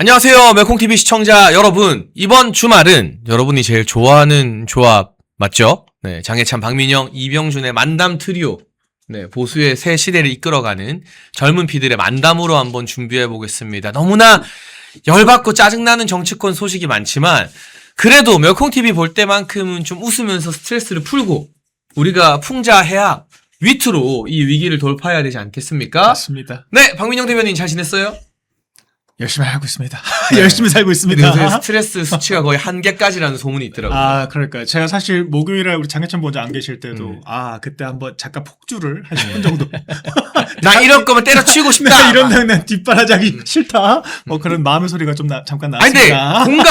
안녕하세요. 멜콩TV 시청자 여러분. 이번 주말은 여러분이 제일 좋아하는 조합 맞죠? 네, 장해찬, 박민영, 이병준의 만담 트리오. 네, 보수의 새 시대를 이끌어가는 젊은 피들의 만담으로 한번 준비해 보겠습니다. 너무나 열받고 짜증나는 정치권 소식이 많지만 그래도 멜콩TV 볼 때만큼은 좀 웃으면서 스트레스를 풀고 우리가 풍자해야 위트로 이 위기를 돌파해야 되지 않겠습니까? 맞습니다. 네, 박민영 대변인 잘 지냈어요? 열심히 하고 있습니다. 네. 열심히 살고 있습니다. 요새 스트레스 수치가 거의 한계까지라는 소문이 있더라고요. 아, 그러니까요. 제가 사실 목요일에 우리 장해찬 본자 안 계실 때도 그때 한번 잠깐 폭주를 한 10분 정도. 나 이럴 거면 때려치우고 싶다. 나 이런 날 뒷바라지하기 싫다. 뭐 그런 마음의 소리가 좀 잠깐 아니 근데 나왔습니다.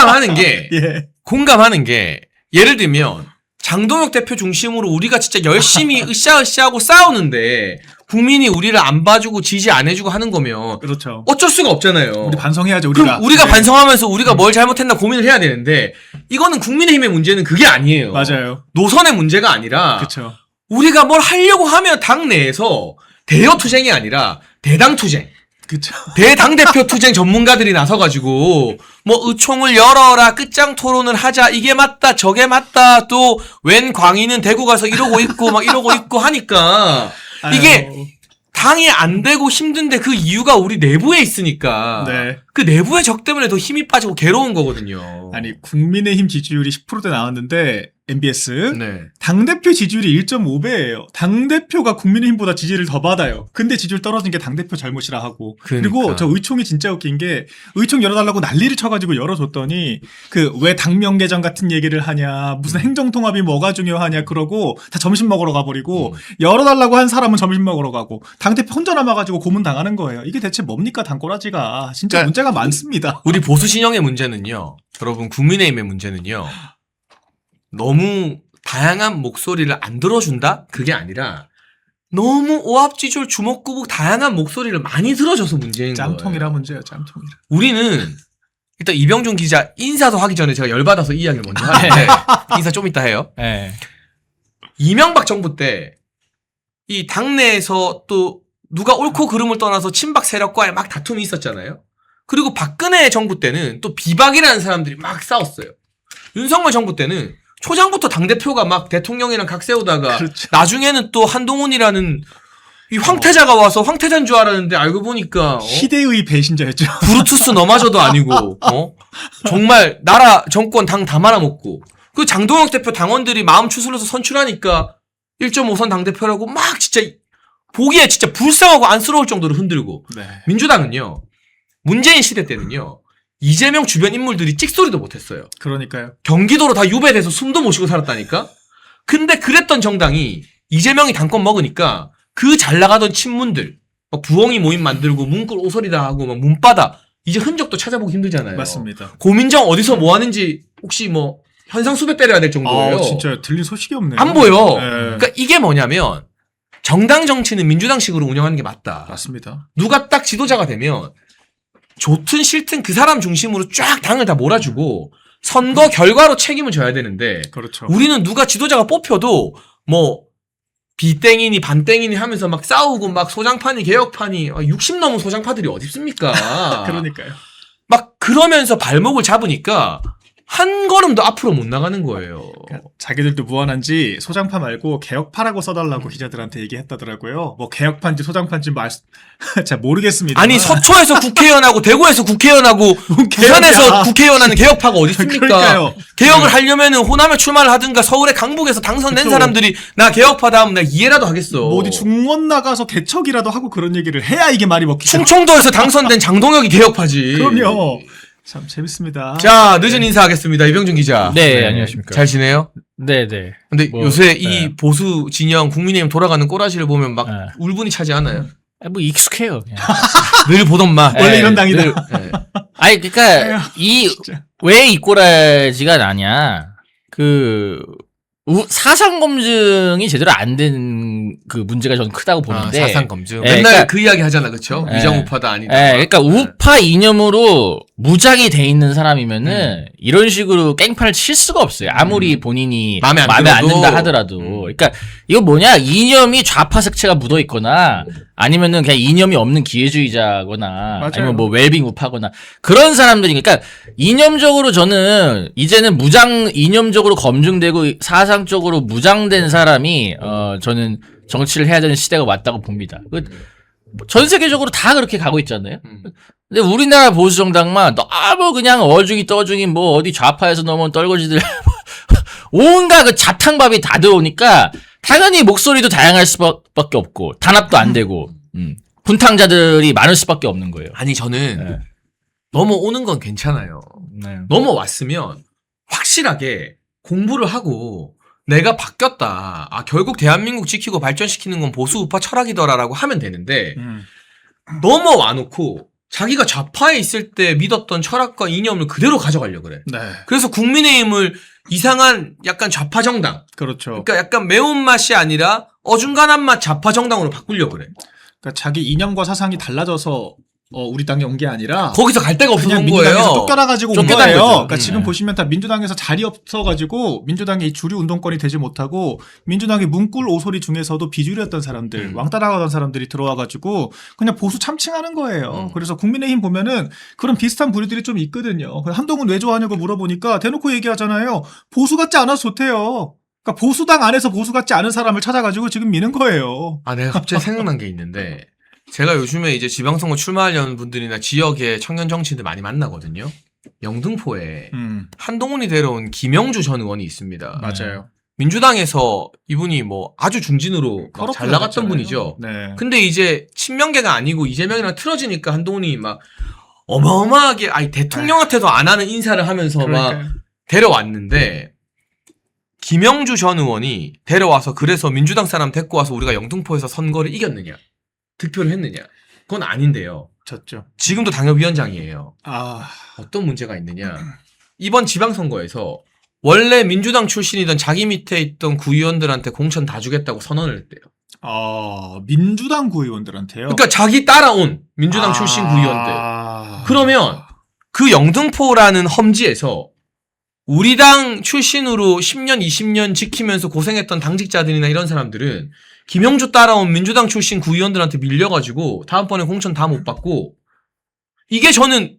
공감하는 게 예를 들면 장동혁 대표 중심으로 우리가 진짜 열심히 으쌰으쌰하고 싸우는데 국민이 우리를 안 봐주고 지지 안 해주고 하는 거면 그렇죠. 어쩔 수가 없잖아요. 우리 반성해야죠. 우리가. 그럼 우리가 반성하면서 우리가 뭘 잘못했나 고민을 해야 되는데 이거는 국민의힘의 문제는 그게 아니에요. 맞아요. 노선의 문제가 아니라 그렇죠. 우리가 뭘 하려고 하면 당 내에서 대여 투쟁이 아니라 대당 투쟁. 그렇죠. 대당대표 투쟁 전문가들이 나서가지고 뭐 의총을 열어라 끝장 토론을 하자 이게 맞다 저게 맞다 또 웬 광희는 대구 가서 이러고 있고 막 이러고 있고 하니까 이게 당이 안 되고 힘든데 그 이유가 우리 내부에 있으니까 네. 그 내부의 적 때문에 더 힘이 빠지고 괴로운 거거든요. 아니 국민의힘 지지율이 10%대 나왔는데 MBS 네. 당대표 지지율이 1.5배예요. 당대표가 국민의힘보다 지지를 더 받아요. 근데 지지율 떨어진 게 당대표 잘못이라 하고. 그러니까. 그리고 저 의총이 진짜 웃긴 게 의총 열어달라고 난리를 쳐가지고 열어줬더니 그 왜 당명 개정 같은 얘기를 하냐 무슨 행정통합이 뭐가 중요하냐 그러고 다 점심 먹으러 가버리고 열어달라고 한 사람은 점심 먹으러 가고 당대표 혼자 남아가지고 고문당하는 거예요. 이게 대체 뭡니까 당꼬라지가. 진짜 그러니까 문제가 많습니다. 우리 보수 진영의 문제는요. 여러분 국민의힘의 문제는요. 너무 다양한 목소리를 안 들어준다? 그게 아니라 너무 오합지졸 주먹구북 다양한 목소리를 많이 들어줘서 문제인 거예요. 짬통이라 문제예요. 짬통이라. 우리는 일단 이병준 기자 인사도 하기 전에 제가 열받아서 이 이야기를 먼저 하는데 인사 좀 이따 해요. 네. 이명박 정부 때 이 당내에서 또 누가 옳고 그름을 떠나서 친박 세력과의 막 다툼이 있었잖아요. 그리고 박근혜 정부 때는 또 비박이라는 사람들이 막 싸웠어요. 윤석열 정부 때는 초장부터 당대표가 막 대통령이랑 각 세우다가 그렇죠. 나중에는 또 한동훈이라는 이 황태자가 와서 황태자인 줄 알았는데 알고 보니까 시대의 배신자였죠. 브루투스 너마저도 아니고 정말 나라 정권 당 다 말아먹고 그 장동혁 대표 당원들이 마음 추스려서 선출하니까 1.5선 당대표라고 막 진짜 보기에 진짜 불쌍하고 안쓰러울 정도로 흔들고 네. 민주당은요 문재인 시대 때는요 이재명 주변 인물들이 찍소리도 못했어요. 그러니까요. 경기도로 다 유배돼서 숨도 못 쉬고 살았다니까. 근데 그랬던 정당이 이재명이 당권 먹으니까 그 잘 나가던 친문들 막 부엉이 모임 만들고 문구를 오소리다 하고 막 문바다 이제 흔적도 찾아보기 힘들잖아요. 맞습니다. 고민정 어디서 뭐 하는지 혹시 뭐 현상 수배 때려야 될 정도예요. 진짜 들린 소식이 없네요. 안 보여. 네. 그러니까 이게 뭐냐면 정당 정치는 민주당식으로 운영하는 게 맞다. 맞습니다. 누가 딱 지도자가 되면 좋든 싫든 그 사람 중심으로 쫙 당을 다 몰아주고 선거 결과로 책임을 져야 되는데 그렇죠. 우리는 누가 지도자가 뽑혀도 뭐 비땡이니 반땡이니 하면서 막 싸우고 막 소장파니 개혁파니 60 넘은 소장파들이 어디 있습니까? 그러니까요. 막 그러면서 발목을 잡으니까 한 걸음도 앞으로 못 나가는 거예요. 그러니까 자기들도 무한한지 소장파 말고 개혁파라고 써달라고 기자들한테 얘기했다더라고요. 뭐 개혁파인지 소장파인지 잘 모르겠습니다. 아니 서초에서 국회의원하고 대구에서 국회의원하고 부산에서 국회의원하는 개혁파가 어디 있습니까? 그러니까요. 개혁을 하려면은 호남에 출마를 하든가 서울의 강북에서 당선된 그쵸. 사람들이 나 개혁파다 하면 내가 이해라도 하겠어. 뭐 어디 중원 나가서 개척이라도 하고 그런 얘기를 해야 이게 말이 먹히죠. 충청도에서 당선된 장동혁이 개혁파지. 그럼요. 참 재밌습니다. 자, 늦은 인사하겠습니다. 이병준 기자. 네, 안녕하십니까. 잘 지내요? 네네. 근데 뭐, 요새 네. 이 보수 진영 국민의힘 돌아가는 꼬라지를 보면 막 네. 울분이 차지 않아요? 뭐 익숙해요. 그냥. 늘 보던 맛. 원래 네, 이런 당이다. 늘, 네. 아니 그러니까 진짜. 왜 이 꼬라지가 나냐? 사상 검증이 제대로 안 된 그 문제가 저는 크다고 보는데. 사상 검증. 네, 맨날 그러니까- 그 이야기 하잖아, 그쵸? 네. 위장 우파다 아니다. 그러니까 우파 이념으로 무장이 돼 있는 사람이면은 이런 식으로 깽판을 칠 수가 없어요. 아무리 본인이 마음에 안 안 들어도. 든다 하더라도. 그러니까 이거 뭐냐? 이념이 좌파 색채가 묻어 있거나 아니면은 그냥 이념이 없는 기회주의자거나 맞아요. 아니면 뭐 웰빙 우파거나 그런 사람들이 그러니까 이념적으로 저는 이제는 이념적으로 검증되고 사상적으로 무장된 사람이 저는 정치를 해야 되는 시대가 왔다고 봅니다. 전 세계적으로 다 그렇게 가고 있잖아요. 근데 우리나라 보수 정당만 너무 그냥 어중이 떠중이 뭐 어디 좌파에서 넘어온 떨거지들 온갖 그 자탕밥이 다 들어오니까 당연히 목소리도 다양할 수밖에 없고 단합도 안 되고 분탕자들이 많을 수밖에 없는 거예요. 아니 저는 네. 넘어오는 건 괜찮아요. 네. 넘어왔으면 확실하게 공부를 하고 내가 바뀌었다. 아 결국 대한민국 지키고 발전시키는 건 보수 우파 철학이더라라고 하면 되는데 넘어와 놓고 자기가 좌파에 있을 때 믿었던 철학과 이념을 그대로 가져가려고 그래. 네. 그래서 국민의힘을 이상한 약간 좌파 정당. 그렇죠. 그러니까 약간 매운맛이 아니라 어중간한 맛 좌파 정당으로 바꾸려고 그래. 그러니까 자기 이념과 사상이 달라져서 우리 당에 온 게 아니라 거기서 갈 데가 없어서 그냥 온 민주당에서 거예요. 쫓겨나가지고 온 쫓겨난 거예요. 거죠. 그러니까 지금 보시면 다 민주당에서 자리 없어가지고 민주당의 이 주류 운동권이 되지 못하고 민주당의 문꿀 오소리 중에서도 비주류였던 사람들, 왕따 나가던 사람들이 들어와가지고 그냥 보수 참칭하는 거예요. 그래서 국민의힘 보면은 그런 비슷한 부류들이 좀 있거든요. 한동훈 왜 좋아하냐고 물어보니까 대놓고 얘기하잖아요. 보수 같지 않아서 좋대요. 그러니까 보수당 안에서 보수 같지 않은 사람을 찾아가지고 지금 미는 거예요. 아, 내가 갑자기 생각난 게 있는데, 제가 요즘에 이제 지방선거 출마하려는 분들이나 지역의 청년 정치인들 많이 만나거든요. 영등포에 한동훈이 데려온 김영주 전 의원이 있습니다. 맞아요. 민주당에서 이분이 뭐 아주 중진으로 막잘 나갔던 나갔잖아요. 분이죠. 네. 근데 이제 친명계가 아니고 이재명이랑 틀어지니까 한동훈이 막 어마어마하게 아니 대통령한테도 안 하는 인사를 하면서 막 그러니까요. 데려왔는데 김영주 전 의원이 데려와서 그래서 민주당 사람 데리고 와서 우리가 영등포에서 선거를 이겼느냐 득표를 했느냐 그건 아닌데요. 졌죠. 지금도 당협위원장이에요. 아, 어떤 문제가 있느냐 이번 지방선거에서 원래 민주당 출신이던 자기 밑에 있던 구의원들한테 공천 다 주겠다고 선언을 했대요. 민주당 구의원들한테요. 그러니까 자기 따라온 민주당 출신 구의원들. 그러면 그 영등포라는 험지에서 우리 당 출신으로 10년, 20년 지키면서 고생했던 당직자들이나 이런 사람들은 김영주 따라온 민주당 출신 구의원들한테 밀려가지고 다음번에 공천 다 못 받고 이게 저는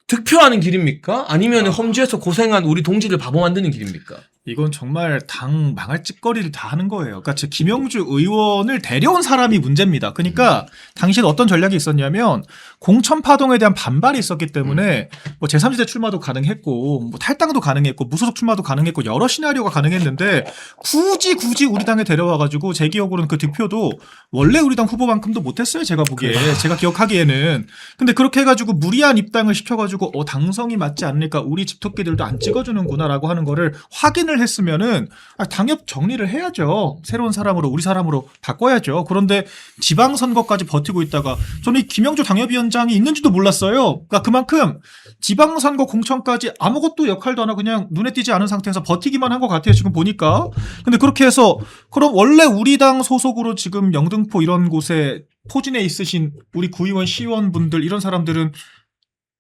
득표하는 길입니까? 아니면 험지에서 고생한 우리 동지들 바보 만드는 길입니까? 이건 정말 당 망할 짓거리를 다 하는 거예요. 그러니까 즉 김영주 의원을 데려온 사람이 문제입니다. 그러니까 당시에 어떤 전략이 있었냐면 공천 파동에 대한 반발이 있었기 때문에 뭐 제3지대 출마도 가능했고 뭐 탈당도 가능했고 무소속 출마도 가능했고 여러 시나리오가 가능했는데 굳이 우리 당에 데려와가지고 제 기억으로는 그 득표도 원래 우리 당 후보만큼도 못했어요. 제가 보기에 제가 기억하기에는. 근데 그렇게 해가지고 무리한 입당을 시켜가지고 당성이 맞지 않으니까 우리 집토끼들도 안 찍어주는구나라고 하는 거를 확인을 했으면은 당협 정리를 해야죠. 새로운 사람으로 우리 사람으로 바꿔야죠. 그런데 지방선거까지 버티고 있다가 저는 이 김영주 당협위원장이 있는지도 몰랐어요. 그러니까 그만큼 지방선거 공천까지 아무것도 역할도 안 하고 그냥 눈에 띄지 않은 상태에서 버티기만 한 것 같아요. 지금 보니까. 근데 그렇게 해서 그럼 원래 우리 당 소속으로 지금 영등포 이런 곳에 포진해 있으신 우리 구의원 시의원분들 이런 사람들은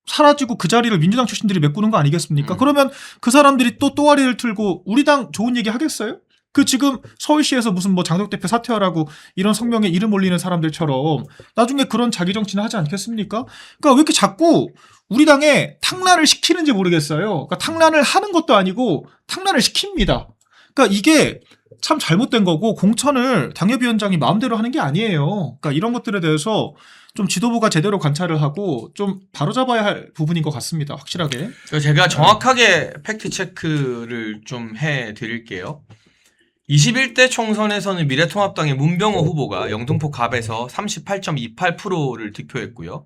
사라지고 그 자리를 민주당 출신들이 메꾸는 거 아니겠습니까? 그러면 그 사람들이 또 또아리를 틀고 우리 당 좋은 얘기 하겠어요? 그 지금 서울시에서 무슨 뭐 장덕 대표 사퇴하라고 이런 성명에 이름 올리는 사람들처럼 나중에 그런 자기 정치는 하지 않겠습니까? 그러니까 왜 이렇게 자꾸 우리 당에 탕란을 시키는지 모르겠어요. 그러니까 탕란을 하는 것도 아니고 탕란을 시킵니다. 그러니까 이게 참 잘못된 거고 공천을 당협위원장이 마음대로 하는 게 아니에요. 그러니까 이런 것들에 대해서 좀 지도부가 제대로 관찰을 하고 좀 바로잡아야 할 부분인 것 같습니다. 확실하게. 제가 정확하게 팩트 체크를 좀 해드릴게요. 21대 총선에서는 미래통합당의 문병호 후보가 영등포 갑에서 38.28%를 득표했고요.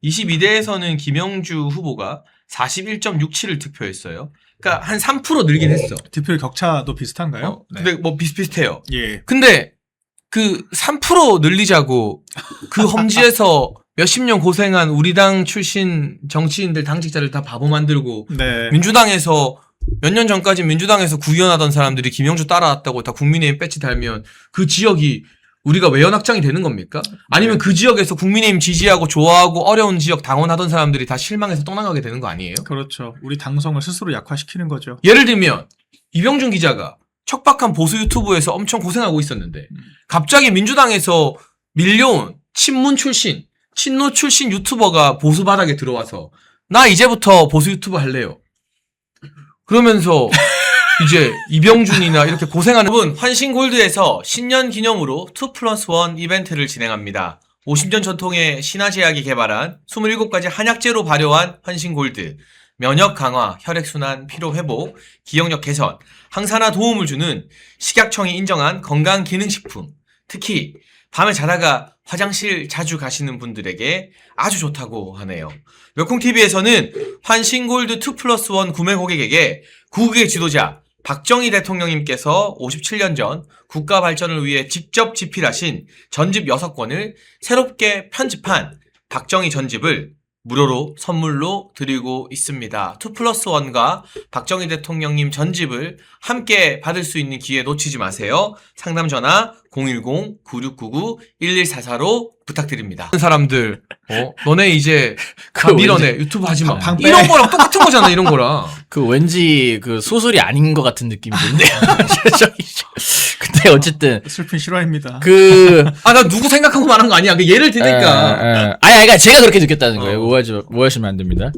22대에서는 김영주 후보가 41.67을 득표했어요. 그러니까 한 3% 늘긴 했어. 득표율 격차도 비슷한가요? 근데 뭐 비슷비슷해요. 예. 근데 그 3% 늘리자고 그 험지에서 몇십 년 고생한 우리 당 출신 정치인들 당직자를 다 바보 만들고 네. 민주당에서 몇 년 전까지 민주당에서 구의원하던 사람들이 김영주 따라왔다고 다 국민의힘 배지 달면 그 지역이 우리가 외연확장이 되는 겁니까? 아니면 그 지역에서 국민의힘 지지하고 좋아하고 어려운 지역 당원하던 사람들이 다 실망해서 떠나가게 되는 거 아니에요? 그렇죠. 우리 당성을 스스로 약화시키는 거죠. 예를 들면 이병준 기자가 척박한 보수 유튜브에서 엄청 고생하고 있었는데 갑자기 민주당에서 밀려온 친문 출신, 친노 출신 유튜버가 보수 바닥에 들어와서 나 이제부터 보수 유튜브 할래요. 그러면서 이제 이병준이나 이렇게 고생하는 분 환신골드에서 신년 기념으로 2+1 이벤트를 진행합니다. 50년 전통의 신화제약이 개발한 27가지 한약재로 발효한 환신골드, 면역 강화, 혈액순환, 피로 회복, 기억력 개선, 항산화 도움을 주는 식약청이 인정한 건강기능식품. 특히 밤에 자다가 화장실 자주 가시는 분들에게 아주 좋다고 하네요. 멸콩TV에서는 환신골드 2+1 구매 고객에게 구국의 지도자 박정희 대통령님께서 57년 전 국가 발전을 위해 직접 집필하신 전집 6권을 새롭게 편집한 박정희 전집을 무료로 선물로 드리고 있습니다. 2+1과 박정희 대통령님 전집을 함께 받을 수 있는 기회 놓치지 마세요. 상담 전화 010-9699-1144로 부탁드립니다. 사람들, 너네 이제 다 밀어내. 유튜브 하지 마. 방패. 이런 거랑 똑같은 거잖아, 이런 거랑. 그 왠지 그 소설이 아닌 것 같은 느낌이 드는데요. 근데 어쨌든 슬픈 실화입니다. 나 누구 생각하고 말한 거 아니야. 그 예를 드니까. 아니, 그러니까 제가 그렇게 느꼈다는 거예요. 오해하시면 안 됩니다.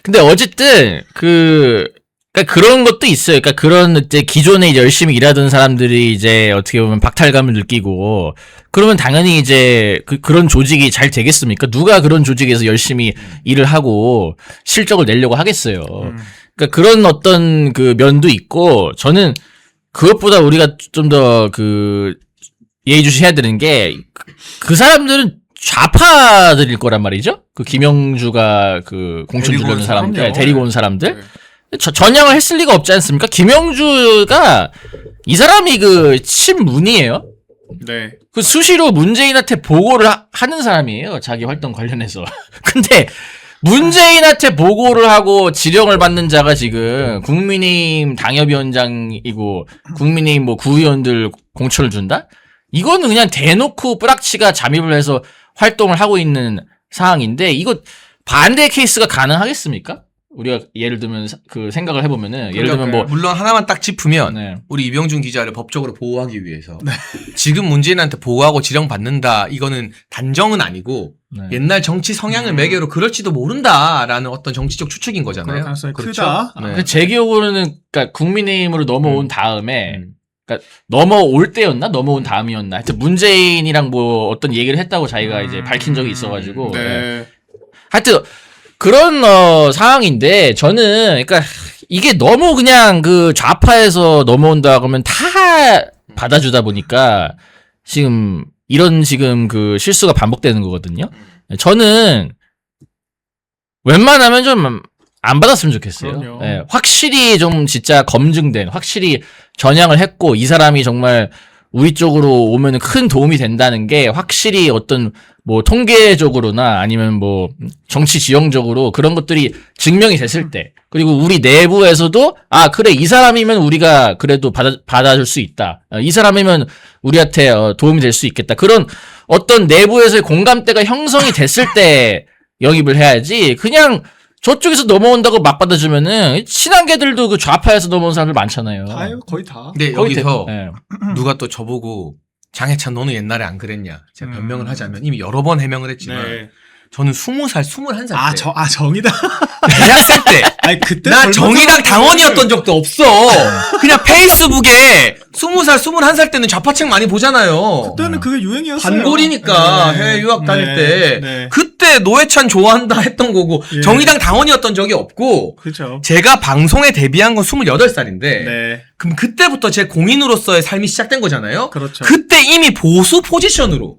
근데 어쨌든, 그러니까 그런 것도 있어요. 그러니까 그런 이제 기존에 이제 열심히 일하던 사람들이 이제 어떻게 보면 박탈감을 느끼고, 그러면 당연히 이제 그런 조직이 잘 되겠습니까? 누가 그런 조직에서 열심히 일을 하고 실적을 내려고 하겠어요. 그러니까 그런 어떤 그 면도 있고, 저는 그것보다 우리가 좀 더 예의주시해야 되는 게, 그 사람들은 좌파들일 거란 말이죠? 그 김영주가 공천 데리고 온 주려는 사람들, 사람이요. 데리고 온 사람들. 네. 전향을 했을 리가 없지 않습니까? 김영주가, 이 사람이 친문이에요? 네. 수시로 문재인한테 보고를 하는 사람이에요. 자기 활동 관련해서. 근데, 문재인한테 보고를 하고 지령을 받는 자가 지금 국민의힘 당협위원장이고 국민의힘 구의원들 공천을 준다? 이거는 그냥 대놓고 뿌락치가 잠입을 해서 활동을 하고 있는 상황인데, 이거 반대 케이스가 가능하겠습니까? 우리가 예를 들면 생각을 해보면은, 예를 들면 물론 하나만 딱 짚으면 네. 우리 이병준 기자를 법적으로 보호하기 위해서 지금 문재인한테 보고하고 지령 받는다, 이거는 단정은 아니고 네. 옛날 정치 성향을 매개로 그럴지도 모른다라는 어떤 정치적 추측인 그럴 거잖아요. 가능성이 그렇죠? 크다. 네. 제 기억으로는, 그러니까 국민의힘으로 넘어온 다음에, 그러니까 넘어올 때였나? 넘어온 다음이었나? 하여튼 문재인이랑 어떤 얘기를 했다고 자기가 이제 밝힌 적이 있어가지고. 네. 하여튼 그런 상황인데, 저는 그러니까 이게 너무 그냥 좌파에서 넘어온다 그러면 다 받아주다 보니까 지금 이런 실수가 반복되는 거거든요. 저는 웬만하면 좀 안 받았으면 좋겠어요. 그럼요. 네, 확실히 좀 진짜 검증된, 확실히 전향을 했고 이 사람이 정말 우리 쪽으로 오면 큰 도움이 된다는 게 확실히 어떤 통계적으로나 아니면 정치 지형적으로 그런 것들이 증명이 됐을 때, 그리고 우리 내부에서도 그래, 이 사람이면 우리가 그래도 받아줄 수 있다, 이 사람이면 우리한테 도움이 될 수 있겠다, 그런 어떤 내부에서의 공감대가 형성이 됐을 때 영입을 해야지, 그냥 저쪽에서 넘어온다고 막 받아주면은 친한개들도 좌파에서 넘어온 사람들 많잖아요. 다요, 거의 다. 근데 거의 여기서 네. 누가 또 저보고 장해찬 너는 옛날에 안 그랬냐, 제가 변명을 하자면 이미 여러 번 해명을 했지만 네. 저는 20살, 21살 때 정이다. 대학생 때 아니, 그때 나 젊은 정의당 사람들은- 당원이었던 적도 없어. 그냥 페이스북에 20살, 21살 때는 좌파책 많이 보잖아요. 그때는 그게 유행이었어요. 반골이니까 네. 해외 유학 다닐 네. 때 네. 그때 노회찬 좋아한다 했던 거고 예. 정의당 당원이었던 적이 없고, 그렇죠. 제가 방송에 데뷔한 건 28살인데 네. 그럼 그때부터 제 공인으로서의 삶이 시작된 거잖아요. 그렇죠. 그때 이미 보수 포지션으로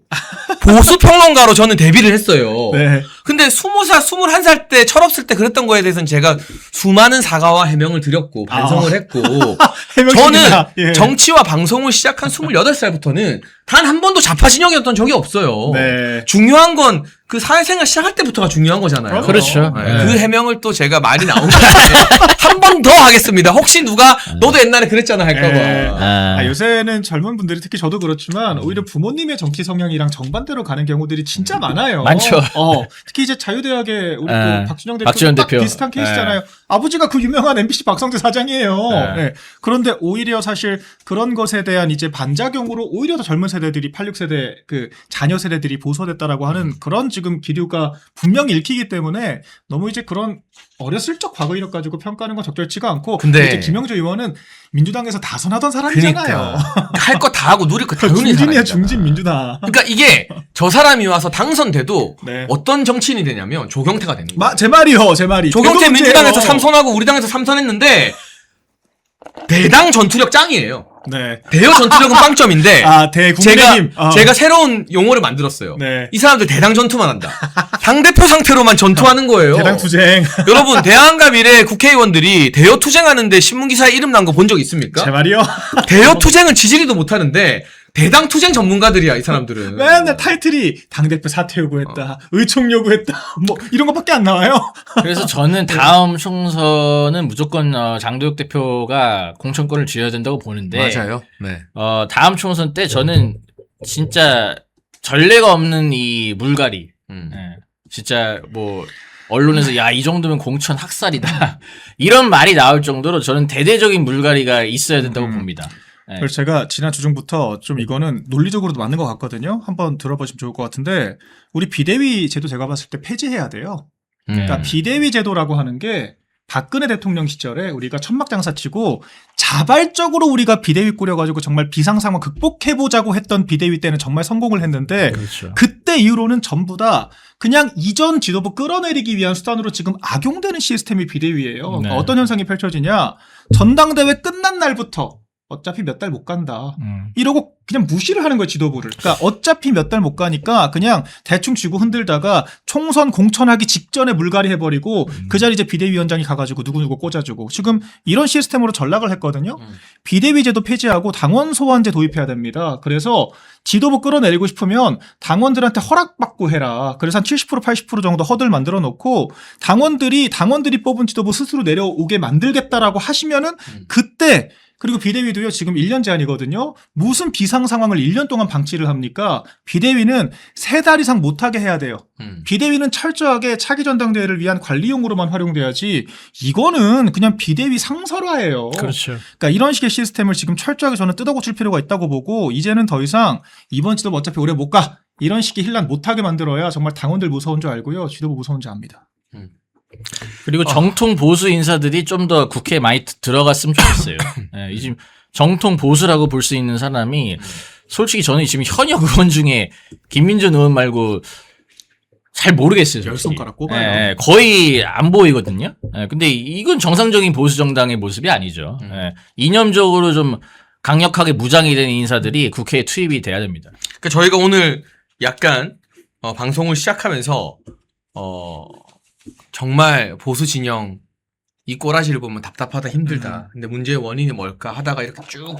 보수 평론가로 저는 데뷔를 했어요. 네. 근데 20살, 21살 때 철없을 때 그랬던 거에 대해서는 제가 수많은 사과와 해명을 드렸고 반성을 했고, 저는 해명식이다. 예. 정치와 방송을 시작한 28살부터는 단 한 번도 좌파 진영이었던 적이 없어요. 네. 중요한 건 그 사회생활 시작할 때부터가 중요한 거잖아요. 그렇죠. 네. 네. 그 해명을 또 제가 말이 나온 거 한 번 더 하겠습니다. 혹시 누가 너도 옛날에 그랬잖아 할까봐. 네. 아, 요새는 젊은 분들이 특히 저도 그렇지만 오히려 부모님의 정치 성향이랑 정반대로 가는 경우들이 진짜 많아요. 많죠. 특히 이제 자유대학의 우리 네. 또 박준영 대표 박준영 딱 대표. 비슷한 케이스잖아요. 아버지가 그 유명한 MBC 박성재 사장이에요. 네. 네. 그런데 오히려 사실 그런 것에 대한 이제 반작용으로 오히려 더 젊은 세대들이 86세대 그 자녀 세대들이 보수됐다라고 하는 그런 지금 기류가 분명히 읽히기 때문에 너무 이제 그런 어렸을 적 과거 이력 가지고 평가하는 건 적절치가 않고 근데 이제 김영주 의원은 민주당에서 다선하던 사람이잖아요. 그러니까 할 거 다 하고 누릴 거 다 누린 중진이야 사람이잖아. 중진 민주당. 그러니까 이게 저 사람이 와서 당선돼도 네. 어떤 정치인이 되냐면 조경태가 되는 거예요. 제 말이요, 제 말이. 조경태 그거 민주당에서 문제예요. 3선하고 우리 당에서 3선했는데 대당 전투력 짱이에요. 네. 대여 전투력은 빵점인데 대국민의힘. 제가 새로운 용어를 만들었어요. 네. 이 사람들 대당 전투만 한다. 당대표 상태로만 전투하는 거예요. 대당 투쟁. 여러분 대한과 미래 국회의원들이 대여 투쟁하는데 신문기사에 이름 난 거 본 적 있습니까? 제 말이요. 대여 투쟁은 지지리도 못하는데 대당 투쟁 전문가들이야 이 사람들은. 맨날 타이틀이 당대표 사퇴 요구했다. 의총 요구했다. 뭐 이런 것밖에 안 나와요. 그래서 저는 다음 총선은 무조건 장도혁 대표가 공천권을 쥐어야 된다고 보는데 맞아요. 네. 다음 총선 때 저는 진짜 전례가 없는 이 물갈이 예, 진짜 뭐 언론에서 야 이 정도면 공천 학살이다 이런 말이 나올 정도로 저는 대대적인 물갈이가 있어야 된다고 봅니다. 예. 그래서 제가 지난 주중부터 좀 이거는 논리적으로도 맞는 것 같거든요. 한번 들어보시면 좋을 것 같은데 우리 비대위 제도 제가 봤을 때 폐지해야 돼요. 그러니까 비대위 제도라고 하는 게 박근혜 대통령 시절에 우리가 천막장사치고 자발적으로 우리가 비대위 꾸려가지고 정말 비상 상황 극복해보자고 했던 비대위 때는 정말 성공을 했는데 그렇죠. 그때 이후로는 전부 다 그냥 이전 지도부 끌어내리기 위한 수단으로 지금 악용되는 시스템이 비대위예요. 그러니까 네. 어떤 현상이 펼쳐지냐. 전당대회 끝난 날부터 어차피 몇 달 못 간다. 이러고 그냥 무시를 하는 거예요, 지도부를. 그러니까 어차피 몇 달 못 가니까 그냥 대충 쥐고 흔들다가 총선 공천하기 직전에 물갈이 해버리고 그 자리 이제 비대위원장이 가가지고 누구누구 꽂아주고 지금 이런 시스템으로 전락을 했거든요. 비대위제도 폐지하고 당원 소환제 도입해야 됩니다. 그래서 지도부 끌어내리고 싶으면 당원들한테 허락받고 해라. 그래서 한 70% 80% 정도 허들 만들어 놓고 당원들이 뽑은 지도부 스스로 내려오게 만들겠다라고 하시면은 그때 그리고 비대위도요, 지금 1년 제한이거든요. 무슨 비상 상황을 1년 동안 방치를 합니까? 비대위는 3달 이상 못하게 해야 돼요. 비대위는 철저하게 차기 전당대회를 위한 관리용으로만 활용돼야지, 이거는 그냥 비대위 상설화예요. 그렇죠. 그러니까 이런 식의 시스템을 지금 철저하게 저는 뜯어고칠 필요가 있다고 보고, 이제는 더 이상 이번 지도부 어차피 오래 못 가. 이런 식의 혼란 못하게 만들어야 정말 당원들 무서운 줄 알고요. 지도부 무서운 줄 압니다. 그리고 정통 보수 인사들이 좀 더 국회에 많이 들어갔으면 좋겠어요. 예, 지금 정통 보수라고 볼 수 있는 사람이 솔직히 저는 지금 현역 의원 중에 김민준 의원 말고 잘 모르겠어요. 열 솔직히. 손가락 꼽아요. 예, 거의 안 보이거든요. 예, 근데 이건 정상적인 보수 정당의 모습이 아니죠. 예, 이념적으로 좀 강력하게 무장이 된 인사들이 국회에 투입이 돼야 됩니다. 그러니까 저희가 오늘 약간 방송을 시작하면서 정말 보수 진영 이 꼬라지를 보면 답답하다 힘들다. 근데 문제의 원인이 뭘까 하다가 이렇게 쭉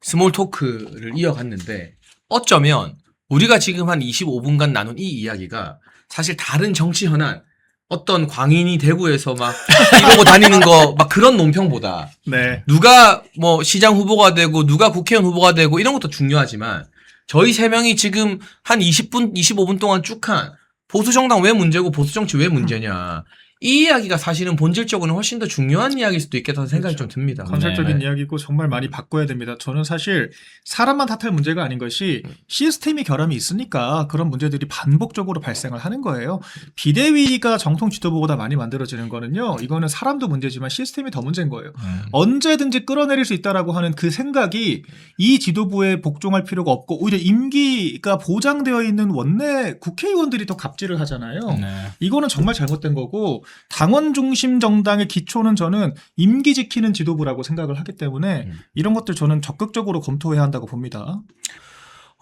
스몰 토크를 이어갔는데 어쩌면 우리가 지금 한 25분간 나눈 이 이야기가 사실 다른 정치 현안 어떤 광인이 대구에서 막 이러고 다니는 거 막 그런 논평보다 네. 누가 뭐 시장 후보가 되고 누가 국회의원 후보가 되고 이런 것도 중요하지만 저희 세 명이 지금 한 20분, 25분 동안 쭉 한 보수 정당 왜 문제고 보수 정치 왜 문제냐. 이 이야기가 사실은 본질적으로는 훨씬 더 중요한 이야기일 수도 있겠다는 생각이 좀 듭니다. 컨셉적인 네. 이야기고 정말 많이 바꿔야 됩니다. 저는 사실 사람만 탓할 문제가 아닌 것이 시스템이 결함이 있으니까 그런 문제들이 반복적으로 발생을 하는 거예요. 비대위가 정통 지도부보다 많이 만들어지는 거는요. 이거는 사람도 문제지만 시스템이 더 문제인 거예요. 언제든지 끌어내릴 수 있다라고 하는 그 생각이 이 지도부에 복종할 필요가 없고 오히려 임기가 보장되어 있는 원내 국회의원들이 더 갑질을 하잖아요. 네. 이거는 정말 잘못된 거고 당원 중심 정당의 기초는 저는 임기 지키는 지도부라고 생각을 하기 때문에 이런 것들 저는 적극적으로 검토해야 한다고 봅니다.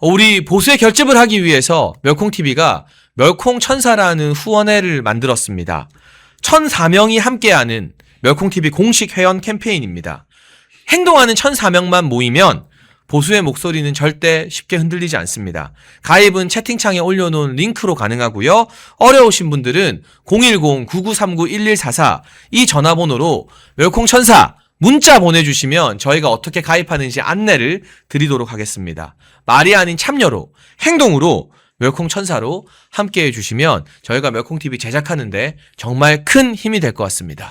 우리 보수의 결집을 하기 위해서 멸콩TV가 멸콩천사라는 후원회를 만들었습니다. 1,004명이 함께하는 멸콩TV 공식 회원 캠페인입니다. 행동하는 1,004명만 모이면 보수의 목소리는 절대 쉽게 흔들리지 않습니다. 가입은 채팅창에 올려놓은 링크로 가능하고요. 어려우신 분들은 010-9939-1144 이 전화번호로 멸콩천사 문자 보내주시면 저희가 어떻게 가입하는지 안내를 드리도록 하겠습니다. 말이 아닌 참여로, 행동으로 멸콩천사로 함께해 주시면 저희가 멸콩TV 제작하는데 정말 큰 힘이 될 것 같습니다.